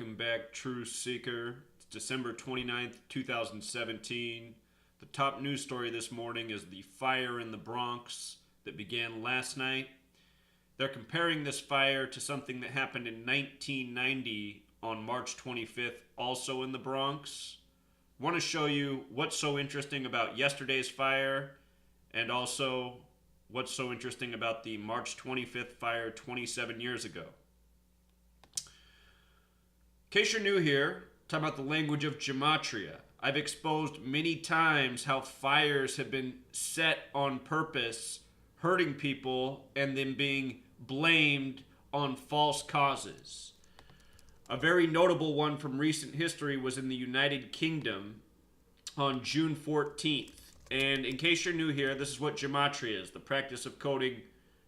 Welcome back, Truth Seeker. It's December 29th, 2017. The top news story this morning is the fire in the Bronx that began last night. They're comparing this fire to something that happened in 1990 on March 25th, also in the Bronx. I want to show you what's so interesting about yesterday's fire and also what's so interesting about the March 25th fire 27 years ago. In case you're new here, talking about the language of gematria. I've exposed many times how fires have been set on purpose, hurting people, and then being blamed on false causes. A very notable one from recent history was in the United Kingdom on June 14th. And in case you're new here, this is what gematria is, the practice of coding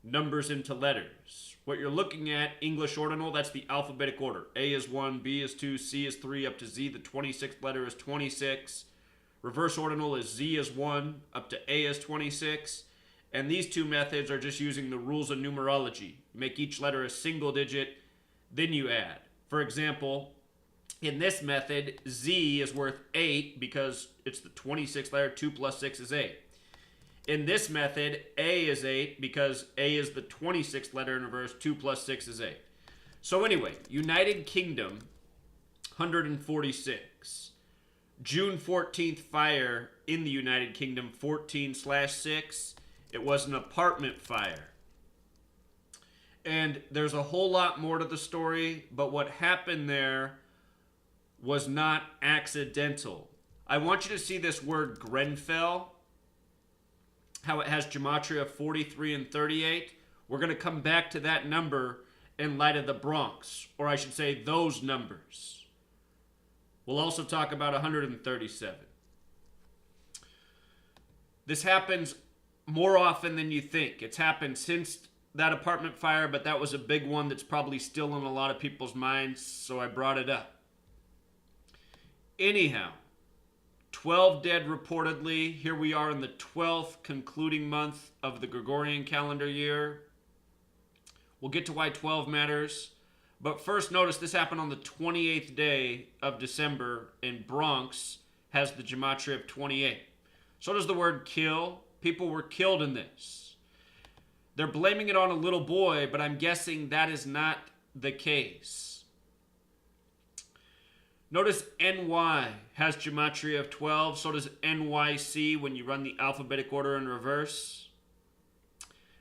numbers into letters. What you're looking at, English ordinal, that's the alphabetic order. A is 1, B is 2, C is 3, up to Z. The 26th letter is 26. Reverse ordinal is Z is 1, up to A is 26. And these two methods are just using the rules of numerology. Make each letter a single digit, then you add. For example, in this method, Z is worth 8 because it's the 26th letter. 2 plus 6 is 8. In this method, A is 8 because A is the 26th letter in reverse. 2 plus 6 is 8. So anyway, United Kingdom, 146. June 14th fire in the United Kingdom, 14/6. It was an apartment fire. And there's a whole lot more to the story, but what happened there was not accidental. I want you to see this word Grenfell, how it has gematria of 43 and 38. We're going to come back to that number in light of the Bronx, or I should say those numbers. We'll also talk about 137. This happens more often than you think. It's happened since that apartment fire, but that was a big one that's probably still in a lot of people's minds, so I brought it up. Anyhow, 12 dead reportedly. Here we are in the 12th concluding month of the Gregorian calendar year. We'll get to why 12 matters. But first, notice this happened on the 28th day of December, and Bronx has the gematria of 28. So does the word kill. People were killed in this. They're blaming it on a little boy, but I'm guessing that is not the case. Notice NY has gematria of 12. So does NYC when you run the alphabetic order in reverse.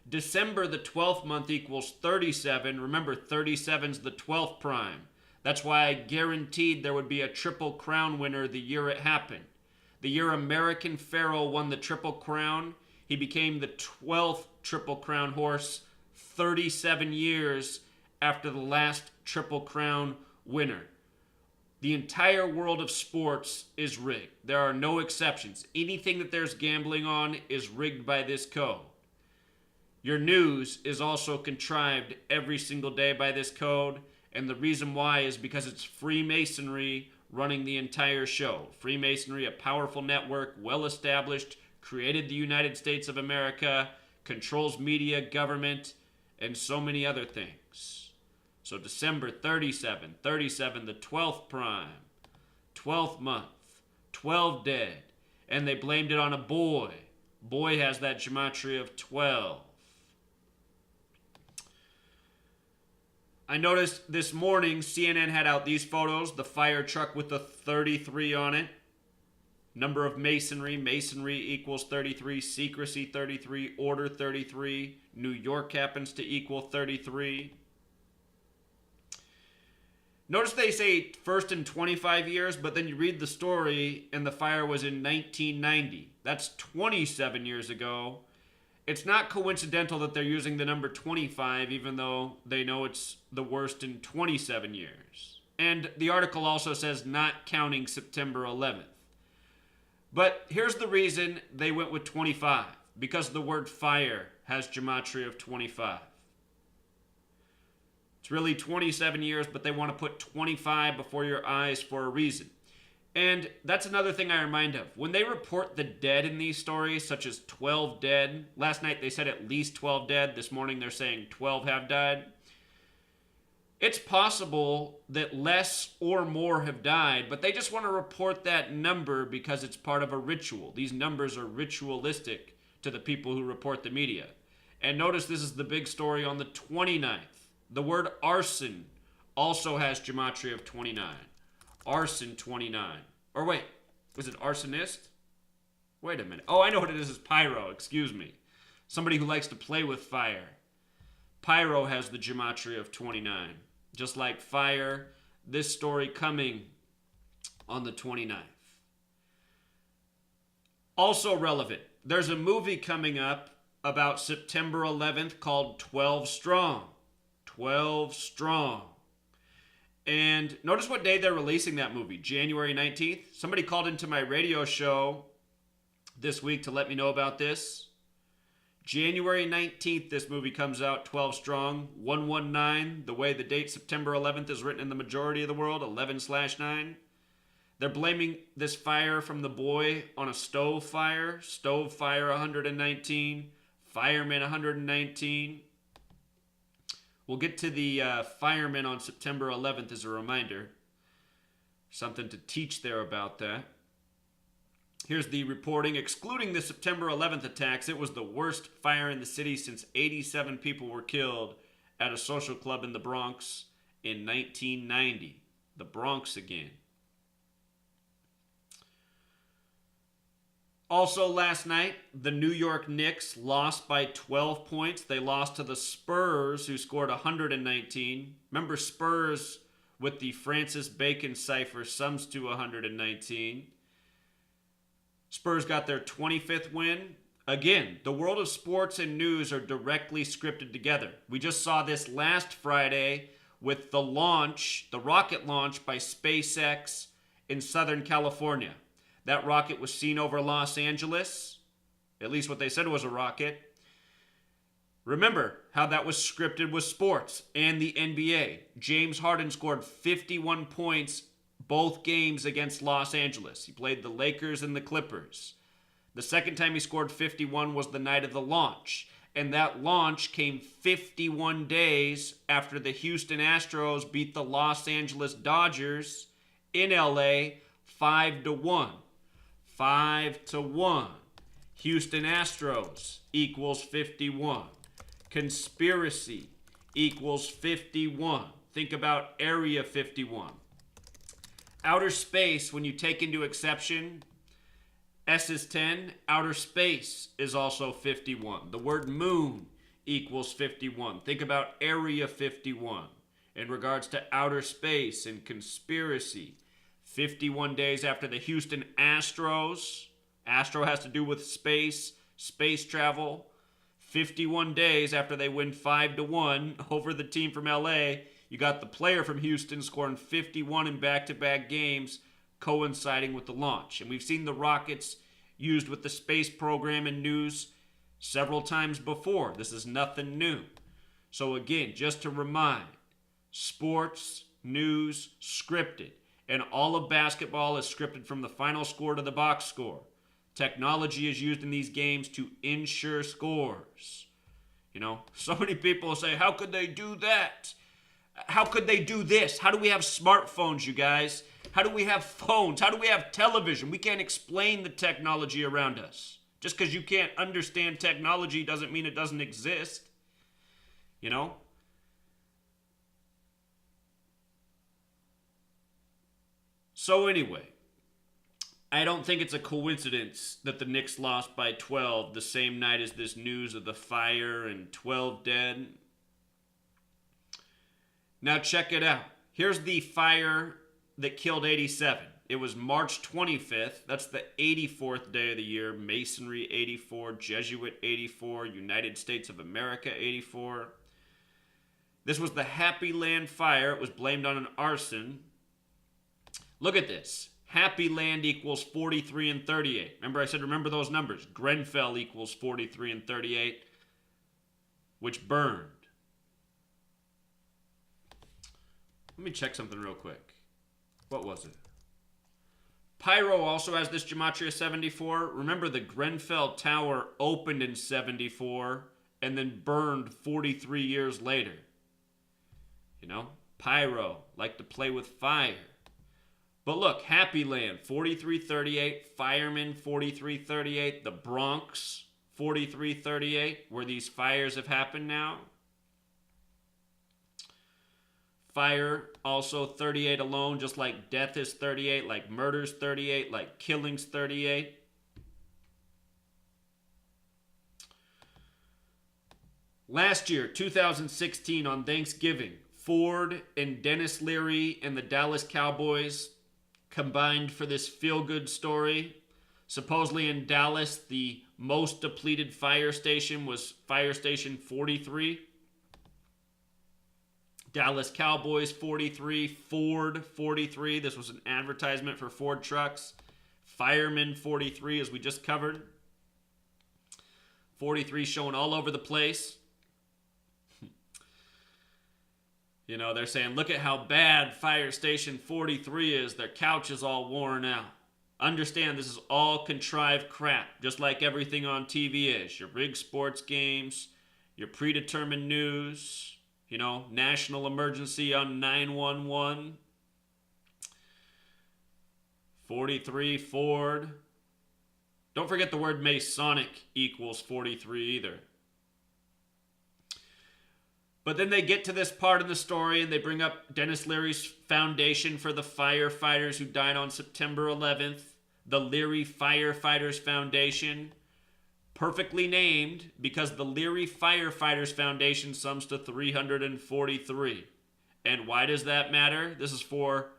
December, the 12th month, equals 37. Remember, 37's the 12th prime. That's why I guaranteed there would be a Triple Crown winner the year it happened. The year American Pharoah won the Triple Crown, he became the 12th Triple Crown horse 37 years after the last Triple Crown winner. The entire world of sports is rigged. There are no exceptions. Anything that there's gambling on is rigged by this code. Your news is also contrived every single day by this code, and the reason why is because it's Freemasonry running the entire show. Freemasonry, a powerful network, well established, created the United States of America, controls media, government, and so many other things. So December 37, the 12th prime, 12th month, 12 dead, and they blamed it on a boy. Boy has that gematria of 12. I noticed this morning CNN had out these photos, the fire truck with the 33 on it. Number of masonry, masonry equals 33, secrecy 33, order 33, New York happens to equal 33. Notice they say first in 25 years, but then you read the story and the fire was in 1990. That's 27 years ago. It's not coincidental that they're using the number 25, even though they know it's the worst in 27 years. And the article also says not counting September 11th. But here's the reason they went with 25. Because the word fire has gematria of 25. It's really 27 years, but they want to put 25 before your eyes for a reason. And that's another thing I remind of. When they report the dead in these stories, such as 12 dead, last night they said at least 12 dead. This morning they're saying 12 have died. It's possible that less or more have died, but they just want to report that number because it's part of a ritual. These numbers are ritualistic to the people who report the media. And notice this is the big story on the 29th. The word arson also has gematria of 29. Arson 29. Or wait, was it arsonist? Wait a minute. Oh, I know what it is. It's pyro. Excuse me. Somebody who likes to play with fire. Pyro has the gematria of 29. Just like fire, this story coming on the 29th. Also relevant, there's a movie coming up about September 11th called 12 Strong. 12 Strong. And notice what day they're releasing that movie, January 19th. Somebody called into my radio show this week to let me know about this. January 19th, this movie comes out, 12 Strong, 119, the way the date September 11th is written in the majority of the world, 11/9. They're blaming this fire from the boy on a stove fire. Stove fire 119, firemen 119. We'll get to the firemen on September 11th as a reminder. Something to teach there about that. Here's the reporting. Excluding the September 11th attacks, it was the worst fire in the city since 87 people were killed at a social club in the Bronx in 1990. The Bronx again. Also last night, the New York Knicks lost by 12 points. They lost to the Spurs, who scored 119. Remember, Spurs with the Francis Bacon cipher sums to 119. Spurs got their 25th win. Again, the world of sports and news are directly scripted together. We just saw this last Friday with the launch, the rocket launch by SpaceX in Southern California. That rocket was seen over Los Angeles, at least what they said was a rocket. Remember how that was scripted with sports and the NBA. James Harden scored 51 points both games against Los Angeles. He played the Lakers and the Clippers. The second time he scored 51 was the night of the launch. And that launch came 51 days after the Houston Astros beat the Los Angeles Dodgers in LA 5-1. 5-1. Houston Astros equals 51. Conspiracy equals 51. Think about Area 51. Outer space, when you take into exception, S is 10. Outer space is also 51. The word moon equals 51. Think about Area 51 in regards to outer space and conspiracy. 51 days after the Houston Astros. Astro has to do with space travel. 51 days after they win 5-1 over the team from LA. You got the player from Houston scoring 51 in back-to-back games, coinciding with the launch. And we've seen the rockets used with the space program and news several times before. This is nothing new. So again, just to remind, sports, news, scripted. And all of basketball is scripted from the final score to the box score. Technology is used in these games to ensure scores. You know, so many people say, how could they do that? How could they do this? How do we have smartphones, you guys? How do we have phones? How do we have television? We can't explain the technology around us. Just because you can't understand technology doesn't mean it doesn't exist. You know? So anyway, I don't think it's a coincidence that the Knicks lost by 12 the same night as this news of the fire and 12 dead. Now check it out. Here's the fire that killed 87. It was March 25th. That's the 84th day of the year. Masonry 84, Jesuit 84, United States of America 84. This was the Happy Land fire. It was blamed on an arson. Look at this. Happy Land equals 43 and 38. Remember I said remember those numbers. Grenfell equals 43 and 38, which burned. Let me check something real quick. What was it? Pyro also has this gematria 74. Remember the Grenfell Tower opened in 74 and then burned 43 years later. You know? Pyro, like to play with fire. But look, Happy Land, 4338. Fireman, 4338. The Bronx, 4338, where these fires have happened now. Fire, also 38 alone, just like death is 38, like murder's 38, like killing's 38. Last year, 2016, on Thanksgiving, Ford and Dennis Leary and the Dallas Cowboys combined for this feel-good story. Supposedly in Dallas, the most depleted fire station was Fire Station 43. Dallas Cowboys 43, Ford 43. This was an advertisement for Ford trucks. Fireman 43, as we just covered. 43 showing all over the place. You know, they're saying, look at how bad Fire Station 43 is. Their couch is all worn out. Understand, this is all contrived crap, just like everything on TV is. Your rigged sports games, your predetermined news, you know, national emergency on 911. 43 Ford. Don't forget the word Masonic equals 43 either. But then they get to this part of the story and they bring up Dennis Leary's foundation for the firefighters who died on September 11th. The Leary Firefighters Foundation. Perfectly named because the Leary Firefighters Foundation sums to 343. And why does that matter? This is for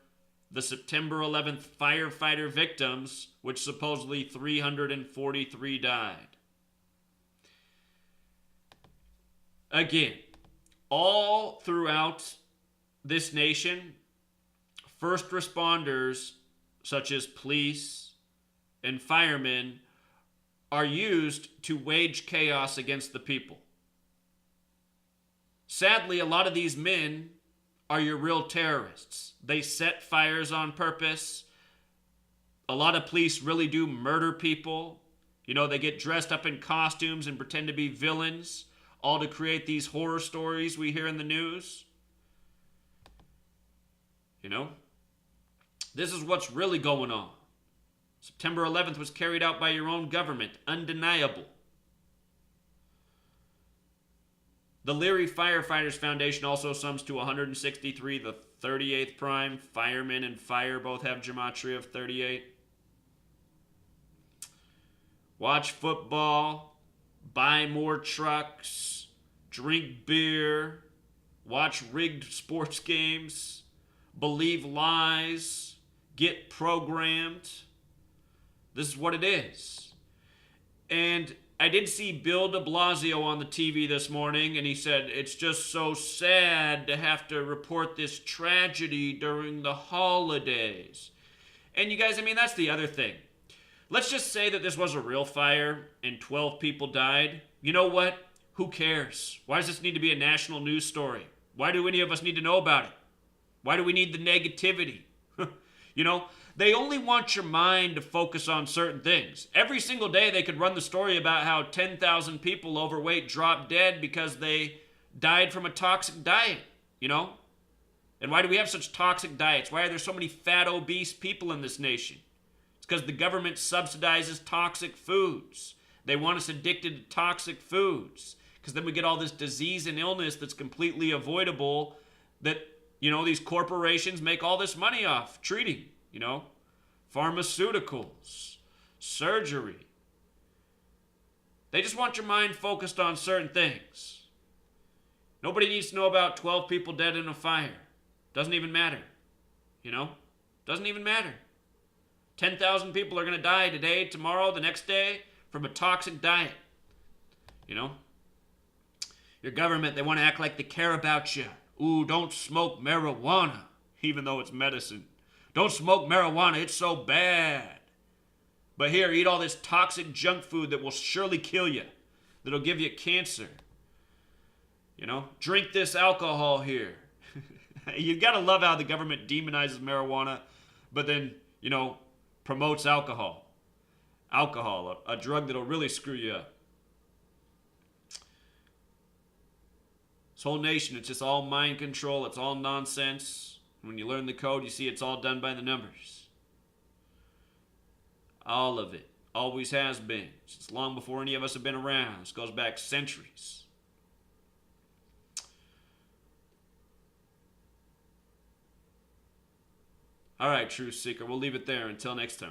the September 11th firefighter victims, which supposedly 343 died. Again, all throughout this nation, first responders such as police and firemen are used to wage chaos against the people. Sadly, a lot of these men are your real terrorists. They set fires on purpose. A lot of police really do murder people. You know, they get dressed up in costumes and pretend to be villains, all to create these horror stories we hear in the news. You know, this is what's really going on. September 11th was carried out by your own government. Undeniable. The Leary Firefighters Foundation also sums to 163, the 38th prime. Firemen and fire both have gematria of 38. Watch football. Buy more trucks. Drink beer. Watch rigged sports games. Believe lies. Get programmed. This is what it is. And I did see Bill de Blasio on the TV this morning, and he said, it's just so sad to have to report this tragedy during the holidays. And you guys, I mean, that's the other thing. Let's just say that this was a real fire and 12 people died. You know what? Who cares? Why does this need to be a national news story? Why do any of us need to know about it? Why do we need the negativity? You know, they only want your mind to focus on certain things. Every single day they could run the story about how 10,000 people overweight dropped dead because they died from a toxic diet, you know? And why do we have such toxic diets? Why are there so many fat, obese people in this nation? It's because the government subsidizes toxic foods. They want us addicted to toxic foods because then we get all this disease and illness that's completely avoidable that, you know, these corporations make all this money off treating, you know, pharmaceuticals, surgery. They just want your mind focused on certain things. Nobody needs to know about 12 people dead in a fire. Doesn't even matter, you know, doesn't even matter. 10,000 people are going to die today, tomorrow, the next day from a toxic diet, you know. Your government, they want to act like they care about you. Ooh, don't smoke marijuana, even though it's medicine. Don't smoke marijuana, it's so bad. But here, eat all this toxic junk food that will surely kill you, that'll give you cancer. You know, drink this alcohol here. You've got to love how the government demonizes marijuana, but then, you know, promotes alcohol. Alcohol, a drug that'll really screw you up. whole nation, it's just all mind control. It's all nonsense. When you learn the code, you see it's all done by the numbers. All of it. Always has been. Since long before any of us have been around. This goes back centuries. All right, Truth Seeker. We'll leave it there. Until next time.